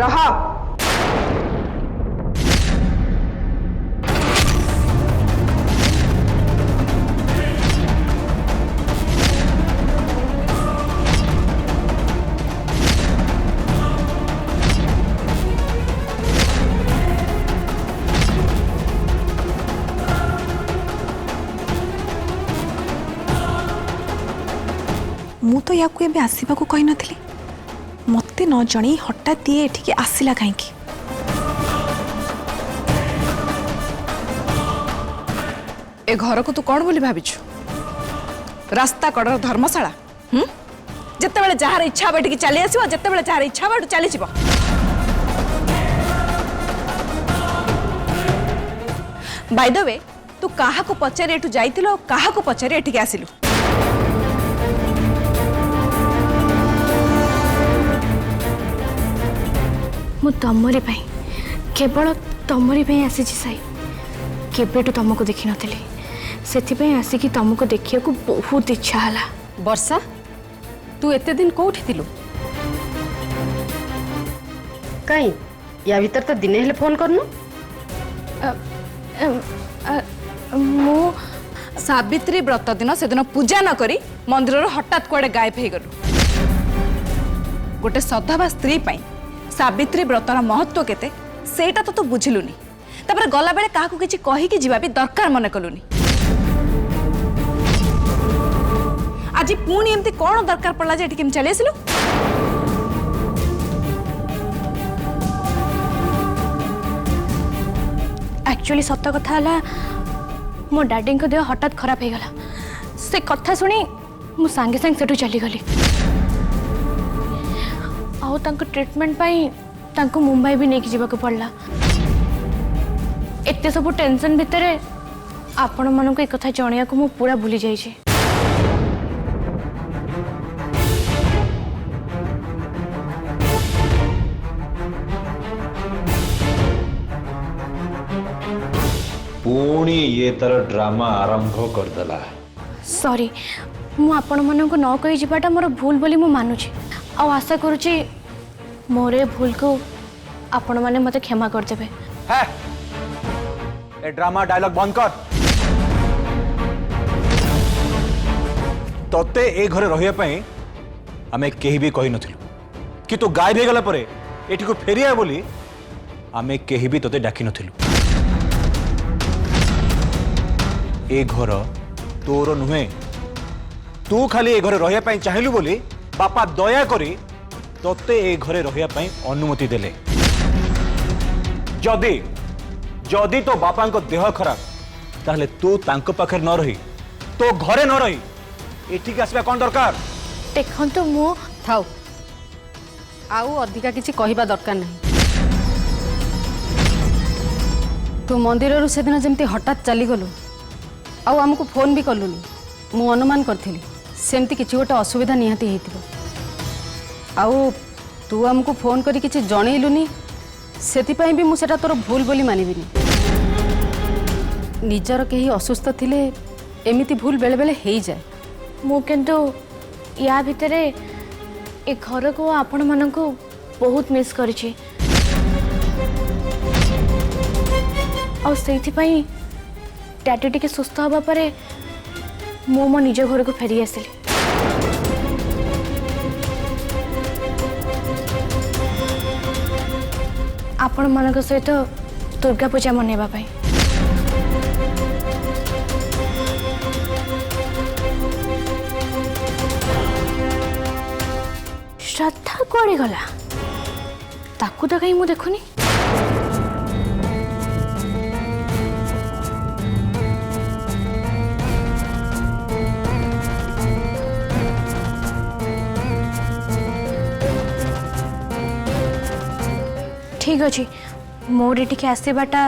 रह। मु तो या आसवा को कही नथली मते न जणी हठात ये एठिके आसिला कहीं ए घर को तू कौन बोली भाविछु रास्ता कड़र धर्मशाला जिते बेले जार इच्छा बैठ चली आसो जिते बेले जार इच्छा बैठ चली जीव बाय द वे तू काहा को पचारे एठू जाइतिलो काहा को पचारे एठिके आसिलु मु तमरी पाई केवल तमरी पाई आसी साई केबेटू तुमको देखी नथिली सेथिपाई आसिकी तुमको देखिया को बहुत इच्छा हला। वर्षा तू एते दिन कोठी थिलु कहीं या भीतर तो दिने हेले फोन करनु मु सावित्री व्रत दिन से दिन पूजा न करी मंदिर हठात कुआडे गायब हो गलु गोटे सधवा स्त्री पाई सावित्री व्रतर महत्व केते सेटा तो तू बुझिलुनी तापर गला बेले काहाकू किछि कहि कि जीवा भी दरकार मने कलुनी आज पुणी एमती कौन दरकार पड़ला जे एठी केम चली आसिलु एक्चुअली सत कथा हला मो डैडी को देह हठात खराब हो गला से कथा सुनी मु सांगे सांगे सेठू चली गली आउ तांको ट्रीटमेंट पाई तांको मुंबई भी नहीं जीवा को पड़ला एते सब टेंशन भितरे आपण मन को एक कथा जणिया को मु पूरा भूली जाई छी पुणी ये तर ड्रामा आरंभ करदेला सॉरी मु आपण मन को न कहि जीवाटा मोर भूल बोली मु मानुची आ आशा करूची मोरे भूल को आपण माने मते क्षमा कर देबे है ए ड्रामा डायलॉग बंद कर तोते ए घरे रहिया पई आमे केही भी कहि नथिलु कि तू गायब हे गला परे एठी को फेरिया बोली आमे केही भी तोते डाकी नथिलु ए घर तोर नुहे तू खाली ए घरे रहिया पई चाहिलु बोली बापा दया करी तोते ए घरे रहिया पई अनुमति देले जदी जदी तो बापा को देह खराब ताहले तू तांको पाखे न रही तो घरे न रही एठिक आसबा कोन दरकार देखन तो मु थाउ आउ अधिका किछि कहिबा दरकार नहीं तू मंदिर से दिन जमती हठात चली गलु आउ हमको फोन भी कलुनी मु अनुमान करथिली सेमती किछि गोटे असुविधा निहाती हेतिबो आउ तू हमको फोन करी किछि जणैलुनी सेतिपाई भी मुझे तोर भूल बोली मानिबिनी निजर कहीं असुस्थ थिले एमिति भूल बेले बेले हेई जाए मु किंतु या भितरे ए घर को आपण मन को बहुत मिस करिछि और सेति पई डैडी टिके सुस्थ हबा परे मो मो निज घर को फेरी आसिली आपण मन सहित दुर्गा पूजा मनेबा पाई श्रद्धा कुआड़े गला ताकू तो कहीं मु देखुनी ठीक अच्छे मोर ये आसवाटा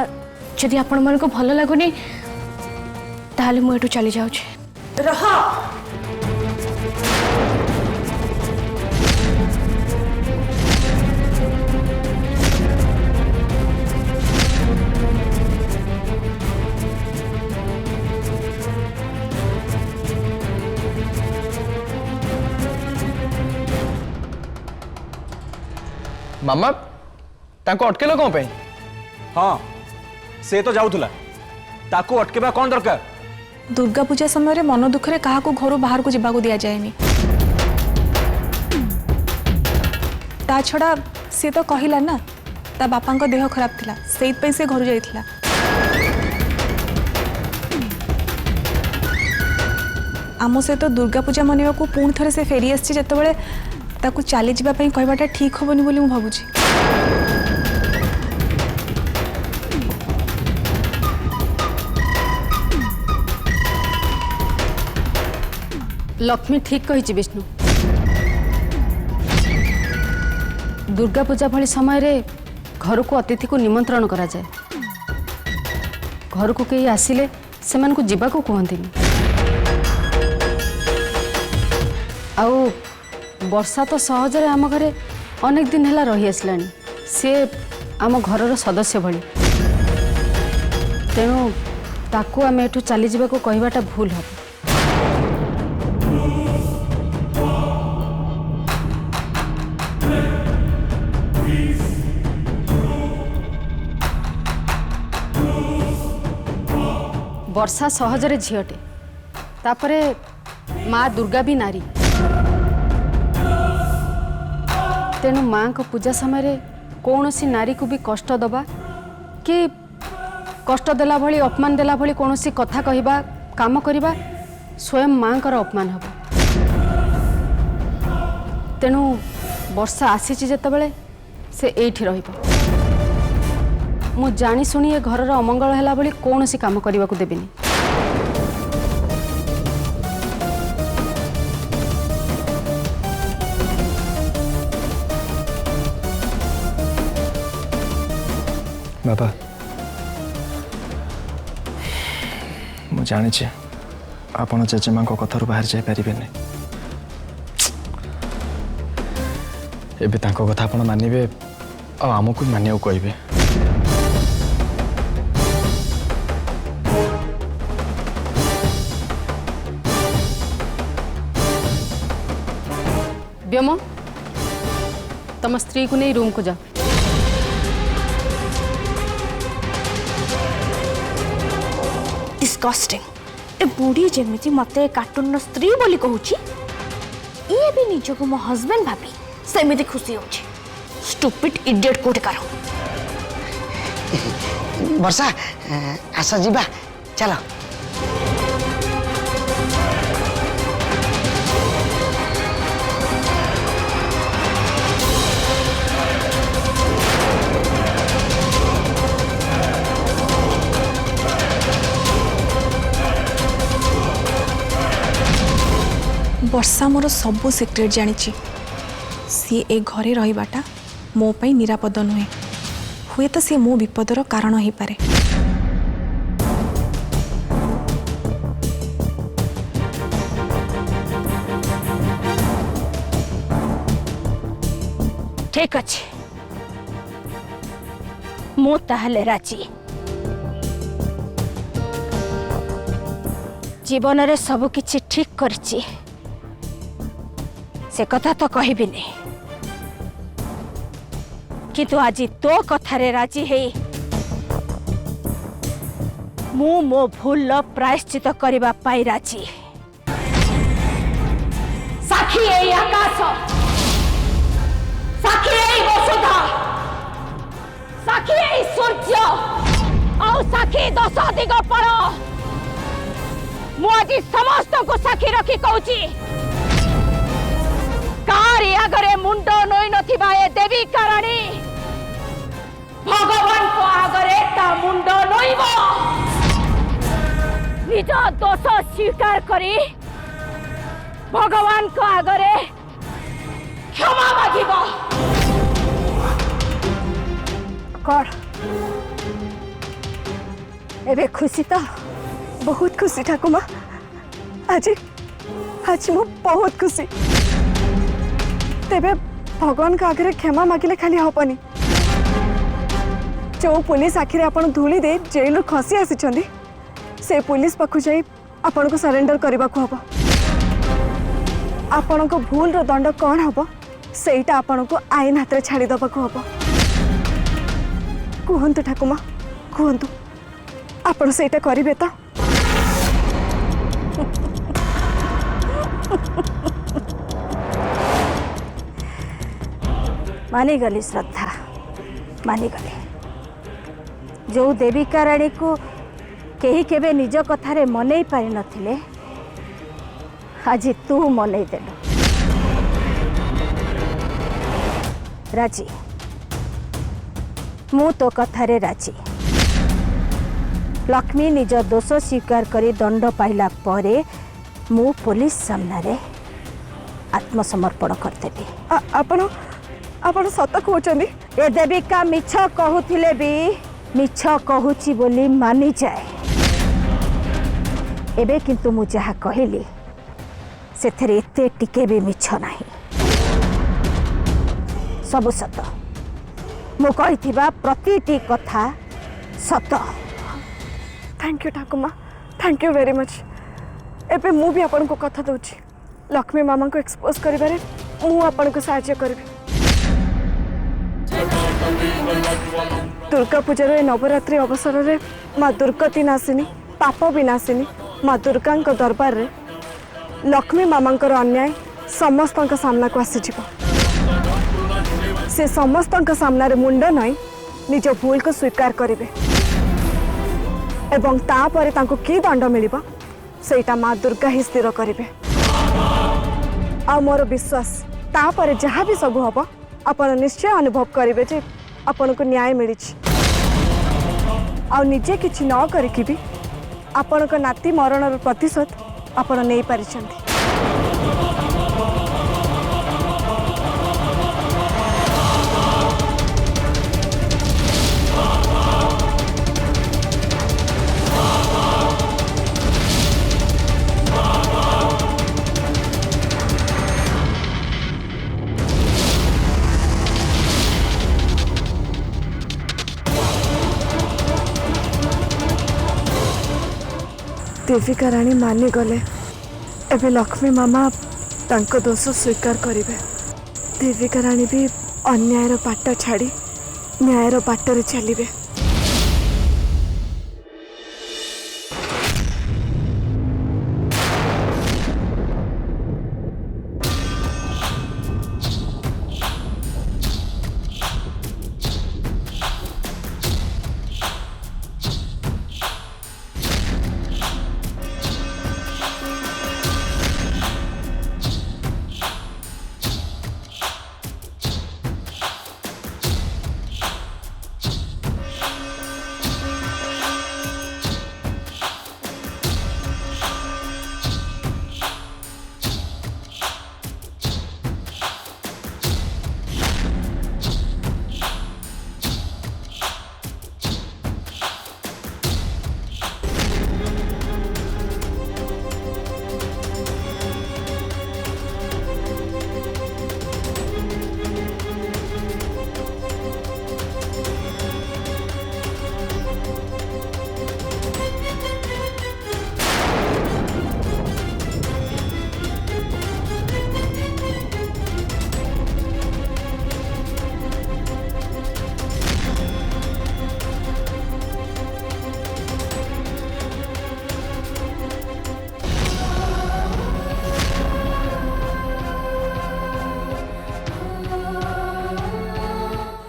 जदि आपण मन को भल लगुनि ताहले मु एठू चली जाऊँ रह मामा तांको अटकेलो कौन पे? हाँ से तो जाऊला ताकू अटकेबा कौन दरकार? दुर्गा पूजा समय मन दुख रे कहा घर बाहर को जावाक दि जाएनी। ता छड़ा सी तो कहला ना ता बापा को देह खराब थिला सेइतपई से घर जाइथिला। आम सहित दुर्गा पूजा मनवा को पुणी थे से फेरी आसी जिते ताकू चली जावाई कहवाटा ठीक हेनी बोली मुझे भावुची। लक्ष्मी ठीक कही विष्णु। दुर्गा पूजा भली समय रे घर को अतिथि को निमंत्रण करा जाए। घर को कई आसिले सेमान को जीवा को कहंतिनी। आउ वर्षा तो सहजरे आम घरे अनेक दिन हैला रही आसलानी। से आम घरर सदस्य भली तेणु ताकू आम एठू चली जावा को कहवाटा भूल हम। वर्षा सहजरे झीटे तापरे माँ दुर्गा भी नारी तेणु माँ को पूजा समय कौन सी नारी को भी कष्ट दबा कि कष्ट देला भली अपमान देला भली कौन सी कथा कहबा काम करबा स्वयं माँ कर अपमान हम। तेणु वर्षा आसी जेतेबेले से एठी रहिबो। मु जानी सुनी ए घरर अमंगल हैला भली कौन सी काम करबा को देबेनी। बाबा मु जानी आपण जेजेमा कथार बाहर जाई पारे नहीं। एबे तांको कथा आपण मानिबे आ आमको मानिया कहबे। व्योम तम स्त्री को नहीं रूम को जा। डिस्कस्टिंग। ए बुढ़ी जेमिति मते कार्टून स्त्री बोली कहूची ये भी निज को मो हस्बैंड भाभी सेमिति खुशी होची। स्टूपिड इडियट कोटे करो। वर्षा आस जीवा चलो। वर्षा मोर सबू सिक्रेट जानी सी ए घरे रहीबाटा मो पाई निरापद नुहे। हुए तो सी मो विपदर कारण हो पारे। ठीक अच्छे मु ताहले राजी। जीवन रे सब किछि ठीक करछि से कथा तो कहबी नहीं किंतु आज तो कथारे राजी है मु मो भूल प्रायश्चित करबा पाई राजी। साखी ए आकाश साखी ए वसुधा साखी ए सूर्य और साखी दश दिग पर मु आज समस्त को साखी रखी कहूची कारी आगरे मुंड नई नथिबा ए देवी कारणी भगवान को आगरे ता मुंड नईबो। निज दोष स्वीकार करी भगवान को आगरे क्षमा मागिबो। कर एबे खुशी तो बहुत खुशी ठाकुमा। आज आज मु बहुत खुशी। तेबे भगवान का आगे क्षमा मागिले खाली हबनी। जो पुलिस आखिर आपण धूली दे जेल खसी आसी से पुलिस पाखु जाई आपण को सरेंडर करबा को हबो। आपण को भूल रो दंड कौन हबो सेटा आपण को आईन हाथ रे छाड़ी दबा को हबो। କୁହନ୍ତୁ ଠାକୁମା କୁହନ୍ତୁ ଆପଣ ସେଇଟା କରିବେ ତ? मानिगली श्रद्धा मानिगली जो देविका राणी को कहीं केबे निज कथारे मनई पारि नथिले आज तू मनई देलु राजी मु तो कथारे राजी लक्ष्मी निज दोष स्वीकार करी दंड पाइला परे मु पुलिस सामने आत्मसमर्पण करदेबी। ଆପଣ ଆପଣ ସତ କହୁଛନ୍ତି? ए देविका मिछ कहूथिले भी मिछ कहूची बोली मानी जाए एबे किंतु मु जहा कहली सेथरे एते टिके भी मिछ नाही सब सत मु कहिथिबा प्रतिटी कथा सत। थैंक यू ठाकुमा थैंक यू वेरी मच। एबे मु भी आपन को कथा दउची लक्ष्मी मामा को एक्सपोज करिबारे मु आपन को सहायता करबी। दुर्गा पूजार नवरात्रि अवसर में माँ दुर्गति नासिनी पाप भी नासिनी माँ दुर्गा दरबार रे लक्ष्मी मामा अन्याय समस्त सामना को आसीज से समस्त सामने मुंड नई निज भूल को स्वीकार करेंगे एवं तापर तांको की दंड मिलिबा सेटा माँ दुर्गा ही स्थिर करेंगे। आ मोर विश्वास तापर जहाँ भी सब हम आपण निश्चय अनुभव करेंगे जे आपण को न्याय मिली आ निजे किछि न करिकि भी आपण को नाती मरण प्रतिशोध आपण नहीं पारिछंती। देविका राणी मानि गले एवं लक्ष्मी मामा तांको दोष स्वीकार करेंगे। देविका राणी भी अन्यायर बाट छाड़ी न्यायर बाटर चलिए।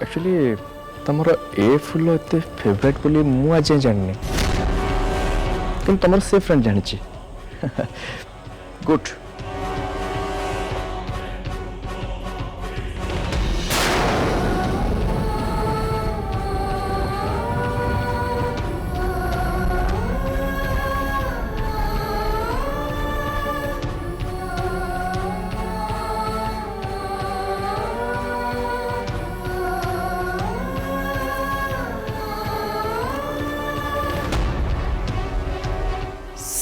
एक्चुअली तुम ए फुल एत फेवरेट बोली मु आज जानी कि तुम से फ्रेंड जानी गुड।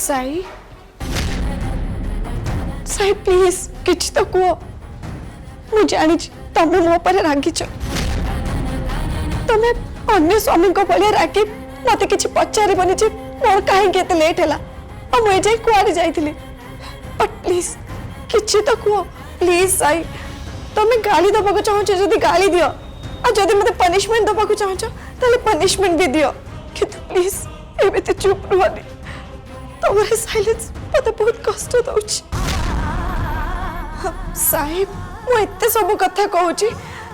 साई साई प्लीज किछ तो कहो मु जानी तमे मो पर रागिच तमे अन्य स्वामी को भले रागी मते किछ पचारिबनी जे मोर काहे केते लेट हैला आ मु जे कुआरी जाईथिली बट प्लीज किछ तो कहो प्लीज साई तमे गाली दबा को चाहो जदी गाली दियो आ जदि मते पनिशमेंट दबा को चाहछ ताले पनिशमेंट भी दियो किंतु प्लीज एबे चुप रहनी तुम्हारे साइलेंस मते बहुत कष्ट दउछ साहिब मु एते सब कथा कहूची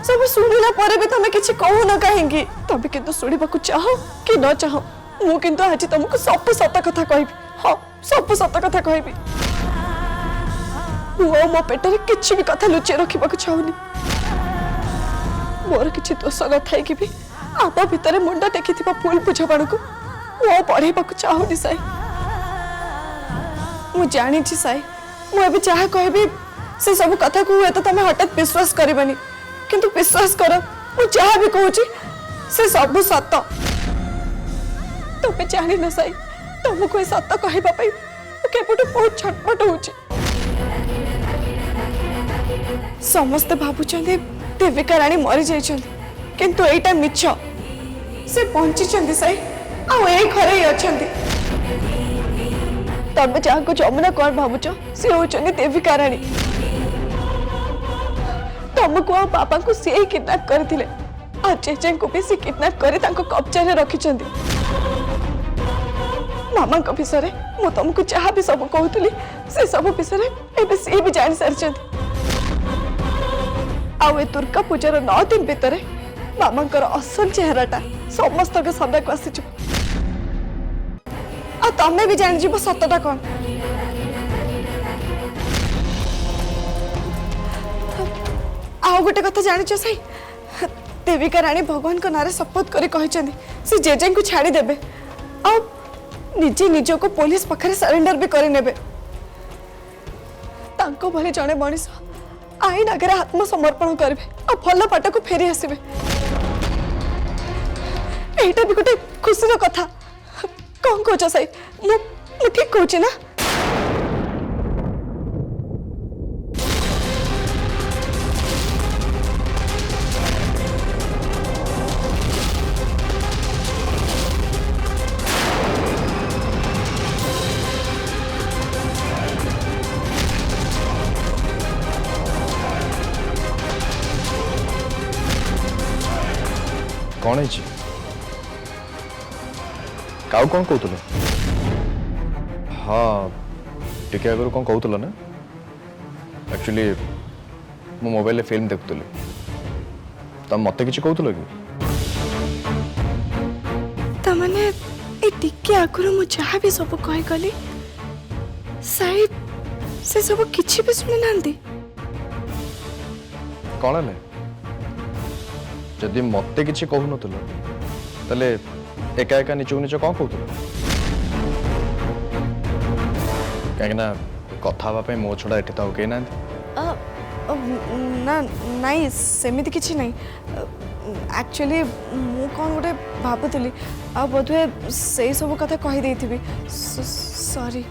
सब सुनिला परे भी तमे किछि कहू न काहेंगी तबे किंतु सुनिबा को चाहो कि न चाहो मु किंतु आज तुमको सब सत कथा कहबी हां सब सत कथा कहबी मु मो पेटरे किछि भी कथा लुचे रखिबा को चाहूनी मोर किछि दोष न थाई कि भी आप भितर मुंडा टेकिथिबा फूल बुझबाण को मु पढ़ेबा को चाहूनी साई मु जानी छी साई मु अबे चाह कहबी से सब कथा को हुए तो तमे हठात विश्वास करबनी किंतु विश्वास कर मु जहाँ भी कहूँ से सब सत तुम्हें जानी न साई तुमको ये सत कहवाई केपटू बहुत छटपट हो समस्ते भावुं देविका राणी मरी जाइछन किंतु एटा मिछ से बंची साई आ ए घरे अछंती तबे जहाँ को जमुना कौन भावुच सी होचनी देविका राणी तुमको आ पापा को सी किडनैप करथिले आ जेजे को भी सी किडनैप करे तांको कब्जा रे रखिछंती मामा को विषय मु तुमको जहाँ भी सब कहूली से सब विषय एबे सी भी जान सारिछंती आउ ए दुर्गा पूजार 9 दिन भितर मामांकर असल चेहराटा समस्त के सामने को आसी आ तमे भी जान जीव सतटा कौन आउ गोटे कथा जानिछ सही देविका राणी भगवान को नारे शपथ करी कहिछंदी से जेजे को छाड़ी देबे आ निजे निजो को पुलिस पखरे सरेंडर भी करि नेबे तांको भले जणे मनीष आईन आगे आत्मसमर्पण करेंगे और भल पाट को फेरी आसबे एटा भी गोटे खुशी कथा कौन कह साई मु ठीक कहूँ ना कौन है काउ कौन कहतुल हाँ टिके आगु कौन कहतुल ना एक्चुअली मो मोबाइल फिल्म देखुली तम मत कि कहतुल कि तमने ए टिके आगु मु जहाँ भी सब कही गली शायद से सब किछि भी सुनि नांदी कौन है जदि मत कि कहून ताले एका एका निचक निच कौन कहतुल कहीं कथा हाँपी मो छड़ा एठी तो कहीं ना ना नाई सेमिति किछि नहीं एक्चुअली मु कौन गोटे भाबुली आ बोधे से सब कथा कही देथिबी सॉरी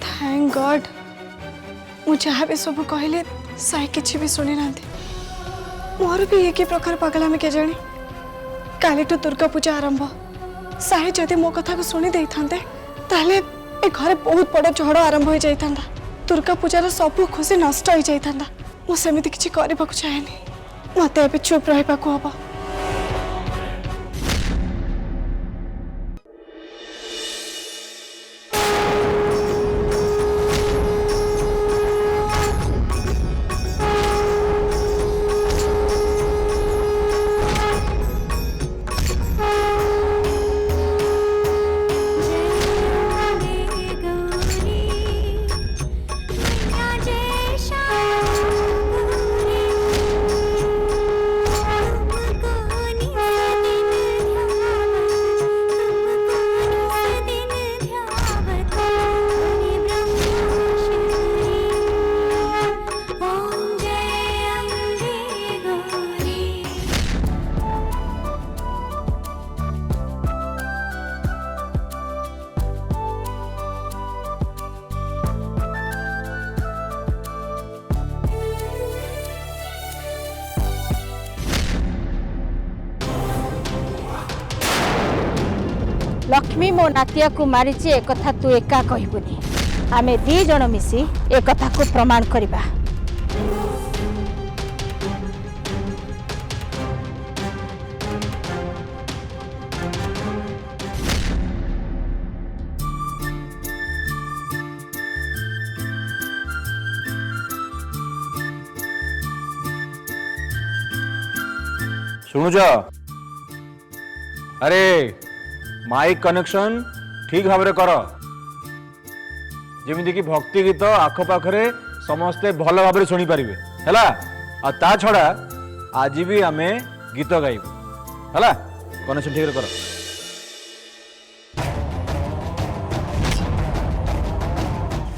थैंक गॉड मु जहाँ भी सब कहले साई किछि भी सुनी ना मोर भी एक ही प्रकार पागल आम के जानी काली तो दुर्गा पूजा आरंभ साई जदि मो कथा को शुणी दे था ताले ए घरे बहुत बड़ झड़ आरंभ हो जाता दुर्गा पूजार सब खुशी नष्ट हो जाता मु सेमिति किछि करबा को चाहेनी मते अब चुप रहिबा को हबो जय लक्ष्मी मो नातिया को मारी एक कथा तू एका कहबुनी आमे दी जण मिसी एक कथा को प्रमाण करबा। शुणुच अरे माइक कनेक्शन ठीक भाव कर जमीक भक्ति गीत आखपाखे समस्ते भल भाव शुणी पारे है ता छड़ा आज भी आमे गीत गाइबू है कनेक्शन ठीक कर।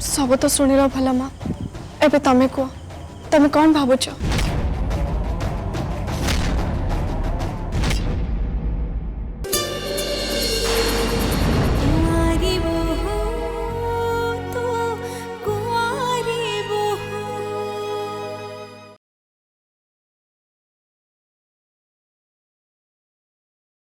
सब तो शुणिल भल माँ एबे तमे कह तमे कौन भावुच?